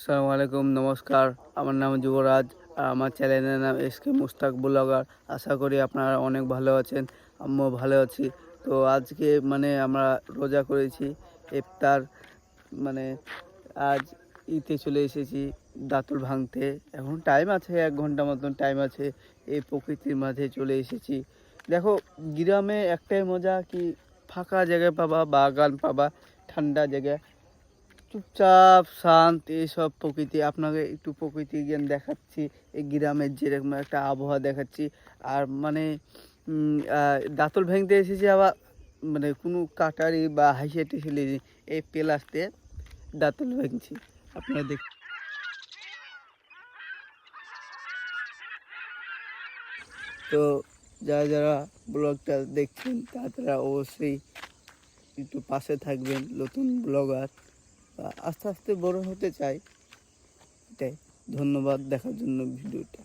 আসসালামু আলাইকুম, নমস্কার। আমার নাম যুবরাজ আর আমার চ্যানেলের নাম এসকে মুস্তাক ব্লগার। আশা করি আপনারা অনেক ভালো আছেন, আমিও ভালো আছি। তো আজকে আমরা রোজা করেছি, ইফতার মানে আজ ইতে চলে এসেছি দাঁতুর ভাঙতে। এখন টাইম আছে, 1 ঘন্টা মতন টাইম আছে। এই প্রকৃতির মাঝে চলে এসেছি। দেখো, গ্রামে একটাই মজা কি, ফাঁকা জায়গায় পাবা, বাগান পাবা, ঠান্ডা জায়গা, চুপচাপ শান্ত এইসব প্রকৃতি। আপনাকে একটু প্রকৃতি জ্ঞান দেখাচ্ছি, এই গ্রামের যেরকম একটা আবহাওয়া দেখাচ্ছি। আর দাঁতল ভেঙতে এসেছি, আবার কোনো কাটারি বা হাসিয়ে টেসিয়ে এই প্লাস্টে দাঁতল ভেঙছি। আপনারা দেখ। তো যারা যারা ব্লগটা দেখছেন তারা অবশ্যই একটু পাশে থাকবেন। নতুন ব্লগার, আস্তে আস্তে বড় হতে চাই, এটাই। ধন্যবাদ দেখার জন্য ভিডিওটা।